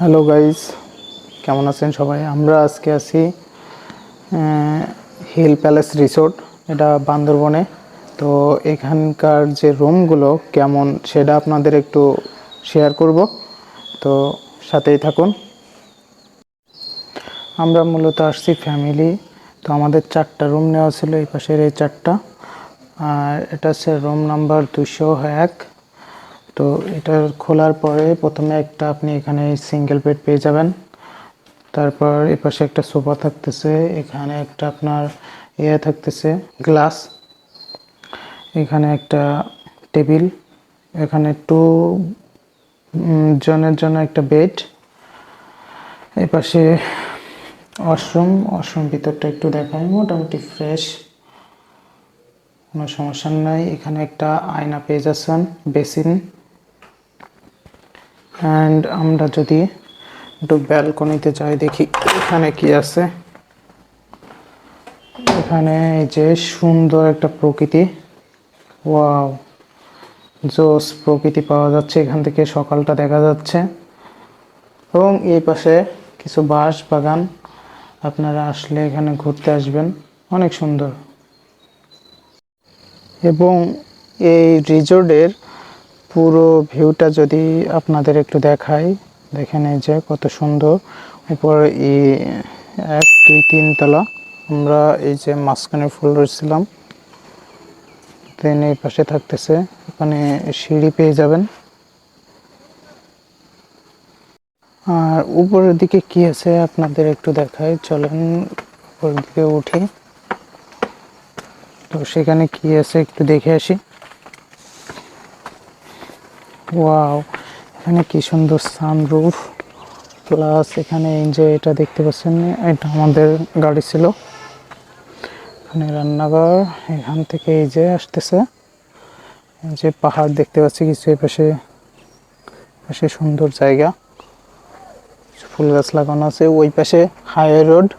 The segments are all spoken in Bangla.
হ্যালো গাইস, কেমন আছেন সবাই? আমরা আজকে আছি হিল প্যালেস রিসোর্ট, এটা বান্দরবনে। তো এখানকার যে রুমগুলো কেমন সেটা আপনাদের একটু শেয়ার করব, তো সাথেই থাকুন। আমরা মূলত আসছি ফ্যামিলি, তো আমাদের 4টা রুম নেওয়া ছিল, এই পাশের এই 4টা। আর এটা হচ্ছে রুম নাম্বার 201। তো এটা খোলার পরে প্রথমে একটা আপনি এখানে সিঙ্গেল বেড পেয়ে যাবেন। তারপর এপাশে একটা সোফা থাকতেছে, এখানে একটা আপনার থাকতেছে গ্লাস, এখানে একটা টেবিল, এখানে জনের জন্য একটা বেড। এপাশে ওয়াশরুম ভিতরটা একটু দেখাই, মোটামুটি ফ্রেশ, কোনো সমস্যা নাই। এখানে একটা আয়না পেয়ে যাচ্ছেন, বেসিন। অ্যান্ড আমরা যদি একটু ব্যালকনিতে যাই, দেখি এখানে কি আছে। এখানে এই যে সুন্দর একটা প্রকৃতি, ওয়াও, জোস প্রকৃতি পাওয়া যাচ্ছে, এখান থেকে সকালটা দেখা যাচ্ছে। এবং এই পাশে কিছু বাঁশ বাগান, আপনারা আসলে এখানে ঘুরতে আসবেন, অনেক সুন্দর। এবং এই রিসোর্টের পুরো ভিউটা যদি আপনাদের একটু দেখাই, দেখেন এই যে কত সুন্দর। উপরে এই 1 2 3 তলা, আমরা এই যে মাঝখানে ফুল রয়েছিলাম, দেন এই পাশে থাকতেছে, ওখানে সিঁড়ি পেয়ে যাবেন। আর উপরের দিকে কি আছে আপনাদের একটু দেখাই, চলেন উপরের দিকে উঠি। তো সেখানে কি আছে একটু দেখে আসি। ওয়াও, এখানে কি সুন্দর সানরুফ, প্লাস এখানে এই যে এটা দেখতে পাচ্ছেন, এটা আমাদের গাড়ি ছিল। এখানে রান্নাঘর, এখান থেকে এই যে আসতেছে, এই যে পাহাড় দেখতে পাচ্ছি কিছু, এই পাশে পাশে সুন্দর জায়গা, ফুল গাছ লাগানো আছে। ওই পাশে হাইওয়ে রোড।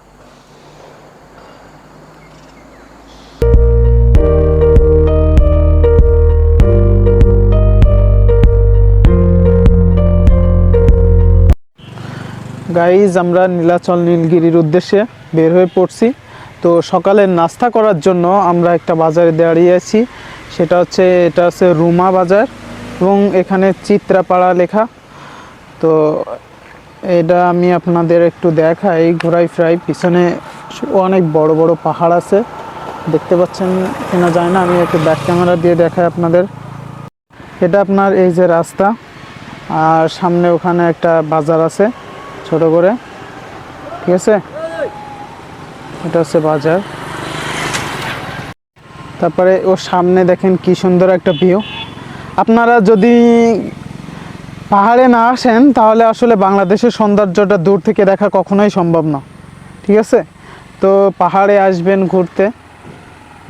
গাইজ, আমরা নীলাচল নীলগিরির উদ্দেশ্যে বের হয়ে পড়ছি। তো সকালের নাস্তা করার জন্য আমরা একটা বাজারে দাঁড়িয়ে আছি, সেটা হচ্ছে, এটা হচ্ছে রুমা বাজার, এবং এখানে চিত্রাপাড়া লেখা। তো এটা আমি আপনাদের একটু দেখাই, ঘোরাই ফ্রাই। পিছনে অনেক বড় বড় পাহাড় আছে, দেখতে পাচ্ছেন কিনা যায় না, আমি একটু ব্যাক ক্যামেরা দিয়ে দেখাই আপনাদের। এটা আপনার এই যে রাস্তা, আর সামনে ওখানে একটা বাজার আছে ছোট করে, ঠিক আছে, এটা হচ্ছে বাজার। তারপরে ওর সামনে দেখেন কি সুন্দর একটা ভিউ। আপনারা যদি পাহাড়ে না আসেন তাহলে আসলে বাংলাদেশের সৌন্দর্যটা দূর থেকে দেখা কখনোই সম্ভব না, ঠিক আছে। তো পাহাড়ে আসবেন ঘুরতে,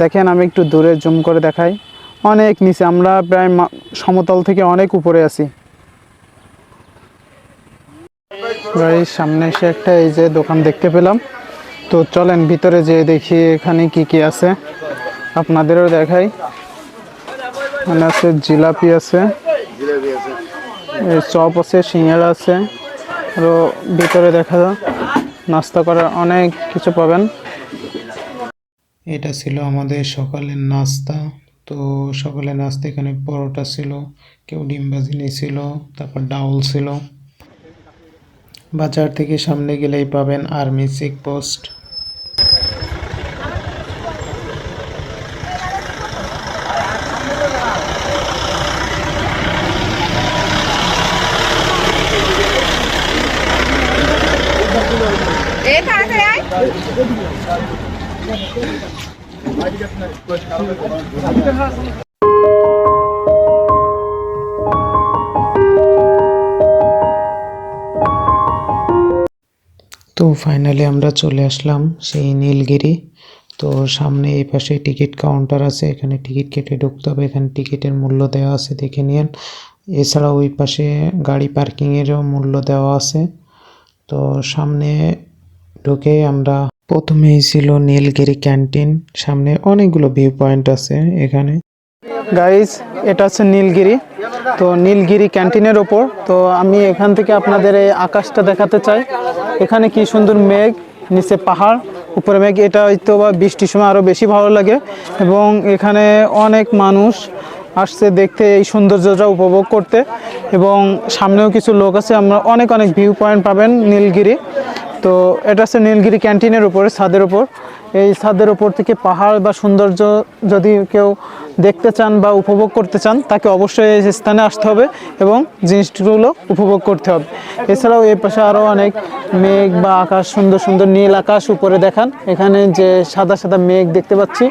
দেখেন আমি একটু দূরে জুম করে দেখাই, অনেক নিচে, আমরা প্রায় সমতল থেকে অনেক উপরে আছি। সামনে এসে একটা এই যে দোকান দেখতে পেলাম, তো চলেন ভিতরে যেয়ে দেখি এখানে কি কি আছে, আপনাদেরও দেখাই। এখানে আছে জিলাপি আছে, চপ আছে, সিঙ্গাড়া আছে, আরও ভিতরে দেখা যায় নাস্তা করার অনেক কিছু পাবেন। এটা ছিল আমাদের সকালের নাস্তা। তো সকালের নাস্তা এখানে পরোটা ছিল, কেউ ডিম ভাজি নিয়েছিল, তারপর ডাউল ছিল। বাজার থেকে সামনে গেলেই পাবেন আর্মি চেকপোস্ট। তো ফাইনালি আমরা চলে আসলাম সেই নীলগিরি। তো সামনে এই পাশে টিকিট কাউন্টার আছে, এখানে টিকিট কেটে ঢুকতে হবে, এখানে টিকিটের মূল্য দেওয়া আছে, দেখে নিন। এছাড়া ওই পাশে গাড়ি পার্কিংয়েরও মূল্য দেওয়া আছে। তো সামনে ঢুকে আমরা, প্রথমেই ছিল নীলগিরি ক্যান্টিন, সামনে অনেকগুলো ভিউ পয়েন্ট আছে এখানে। গাইজ, এটা হচ্ছে নীলগিরি, তো নীলগিরি ক্যান্টিনের ওপর। তো আমি এখান থেকে আপনাদের এই আকাশটা দেখাতে চাই। এখানে কি সুন্দর মেঘ, নিচে পাহাড়, উপরে মেঘ। এটা হয়তো বা বৃষ্টির সময় আরও বেশি ভালো লাগে। এবং এখানে অনেক মানুষ আসছে দেখতে, এই সৌন্দর্যটা উপভোগ করতে। এবং সামনেও কিছু লোক আছে। আমরা অনেক অনেক ভিউ পয়েন্ট পাবেন নীলগিরি। তো এটা হচ্ছে নীলগিরি ক্যান্টিনের উপরে, ছাদের উপর। এই ছাদের উপর থেকে পাহাড় বা সৌন্দর্য যদি কেউ দেখতে চান বা উপভোগ করতে চান, তাকে অবশ্যই এই স্থানে আসতে হবে এবং জিনিসগুলো উপভোগ করতে হবে। এছাড়াও এই পাশে আরও অনেক মেঘ বা আকাশ, সুন্দর সুন্দর নীল আকাশ উপরে দেখান। এখানে যে সাদা সাদা মেঘ দেখতে পাচ্ছি,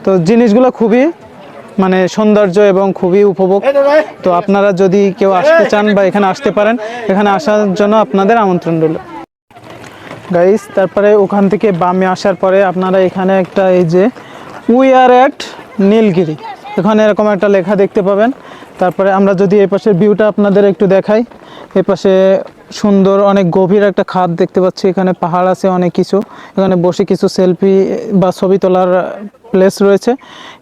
তো জিনিসগুলো খুবই মানে সৌন্দর্য এবং খুবই উপভোগ। তো আপনারা যদি কেউ আসতে চান বা এখানে আসতে পারেন, এখানে আসার জন্য আপনাদের আমন্ত্রণ রইল গাইস। তারপরে ওখান থেকে বামে আসার পরে আপনারা এখানে একটা, এই যে উই আর অ্যাট নীলগিরি, এখানে এরকম একটা লেখা দেখতে পাবেন। তারপরে আমরা যদি এই পাশের ভিউটা আপনাদের একটু দেখাই, এই পাশে সুন্দর অনেক গভীর একটা খাদ দেখতে পাচ্ছি। এখানে পাহাড় আছে অনেক কিছু, এখানে বসে কিছু সেলফি বা ছবি তোলার প্লেস রয়েছে।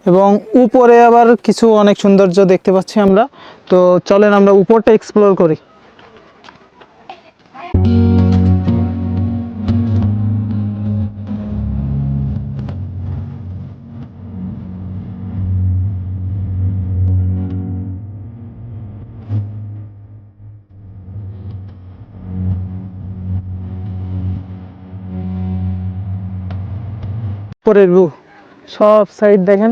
এবং উপরে আবার কিছু অনেক সৌন্দর্য দেখতে পাচ্ছি আমরা। তো চলেন আমরা উপরটা এক্সপ্লোর করি। উপরের ভিউ, সব সাইড দেখেন।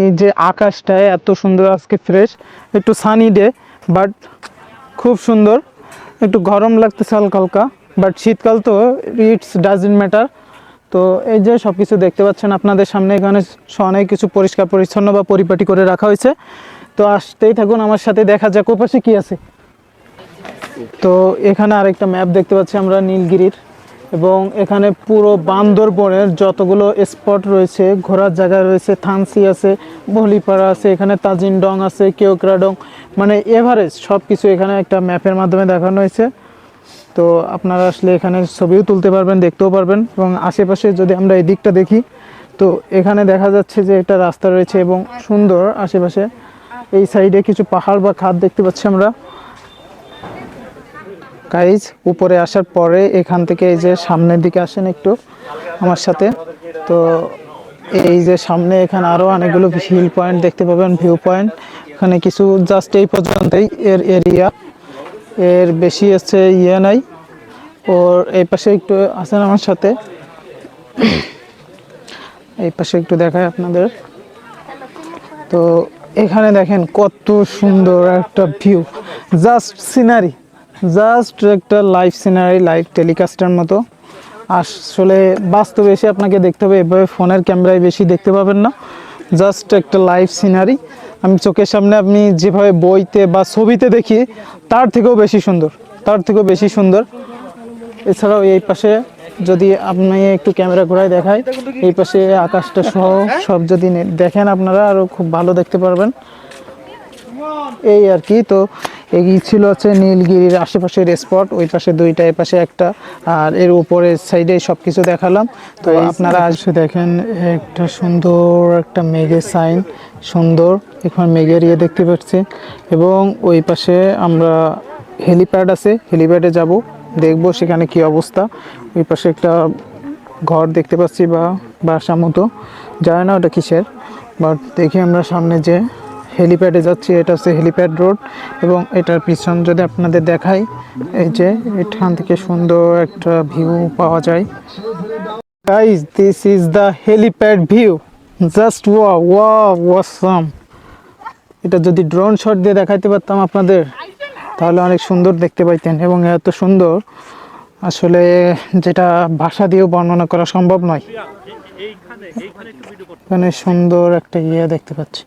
এই যে আকাশটা এত সুন্দর, আজকে ফ্রেশ, একটু সানি ডে, বাট খুব সুন্দর। একটু গরম লাগতেছে হালকা হালকা, বাট শীতকাল তো ইটস ডাজন্ট ম্যাটার। তো এই যে সব কিছু দেখতে পাচ্ছেন আপনাদের সামনে, এখানে অনেক কিছু পরিষ্কার পরিচ্ছন্ন বা পরিপাটি করে রাখা হয়েছে। তো আসতেই থাকুন আমার সাথে, দেখা যাক ওপাশে কি আছে। তো এখানে আরেকটা ম্যাপ দেখতে পাচ্ছি আমরা নীলগিরির। এবং এখানে পুরো বান্দরবনের যতগুলো স্পট রয়েছে, ঘোরার জায়গা রয়েছে, থানসি আছে, বলিপাড়া আছে, এখানে তাজিনডং আছে, কেওক্রাডং, মানে এভারেস্ট সব কিছু এখানে একটা ম্যাপের মাধ্যমে দেখানো হয়েছে। তো আপনারা আসলে এখানে ছবিও তুলতে পারবেন, দেখতেও পারবেন। এবং আশেপাশে যদি আমরা এই দিকটা দেখি, তো এখানে দেখা যাচ্ছে যে একটা রাস্তা রয়েছে এবং সুন্দর আশেপাশে। এই সাইডে কিছু পাহাড় বা খাদ দেখতে পাচ্ছি আমরা গাইজ। উপরে আসার পরে এখান থেকে এই যে সামনের দিকে আসেন একটু আমার সাথে। তো এই যে সামনে এখানে আরও অনেকগুলো হিল পয়েন্ট দেখতে পাবেন, ভিউ পয়েন্ট। এখানে কিছু জাস্ট এই পর্যন্তই এর এরিয়া, এর বেশি আছে ইয়ে নাই। ওর এই পাশে একটু আসেন আমার সাথে, এই পাশে একটু দেখায় আপনাদের। তো এখানে দেখেন কত সুন্দর একটা ভিউ, জাস্ট সিনারি, জাস্ট একটা লাইভ সিনারি, লাইভ টেলিকাস্টের মতো। আসলে বাস্তবে এসে আপনাকে দেখতে হবে, এভাবে ফোনের ক্যামেরায় বেশি দেখতে পাবেন না। জাস্ট একটা লাইভ সিনারি, আমি চোখের সামনে আপনি যেভাবে বইতে বা ছবিতে দেখি, তার থেকেও বেশি সুন্দর, তার থেকেও বেশি সুন্দর। এছাড়াও এই পাশে যদি আপনি একটু ক্যামেরা ঘোরায় দেখায়, এই পাশে আকাশটা সহ সব যদি দেখেন আপনারা, আরও খুব ভালো দেখতে পারবেন। এই আর কি। তো এই ছিল হচ্ছে নীলগিরির আশেপাশের স্পট, ওই পাশে দুইটা, এই পাশে একটা, আর এর উপরের সাইডে সব কিছু দেখালাম। তো আপনারা আসে দেখেন একটা সুন্দর একটা মেঘের সাইন, সুন্দর এখন মেঘের ইয়ে দেখতে পাচ্ছি। এবং ওই পাশে আমরা হেলিপ্যাড আছে, হেলিপ্যাডে যাব, দেখবো সেখানে কি অবস্থা। ওই পাশে একটা ঘর দেখতে পাচ্ছি বা বাসা মতো, জানি না ওটা কিসের, বাট দেখি আমরা সামনে যে হেলিপ্যাডে যাচ্ছি, এটা হচ্ছে হেলিপ্যাড রোড। এবং এটার পিছন যদি আপনাদের দেখাই, এই যে এখান থেকে সুন্দর একটা ভিউ পাওয়া যায়। Guys, this is the helipad view, just wow wow awesome. এটা যদি ড্রোন শট দিয়ে দেখাইতে পারতাম আপনাদের, তাহলে অনেক সুন্দর দেখতে পাইতেন। এবং এত সুন্দর আসলে যেটা ভাষা দিয়েও বর্ণনা করা সম্ভব নয়। এখানে সুন্দর একটা ইয়ে দেখতে পাচ্ছি।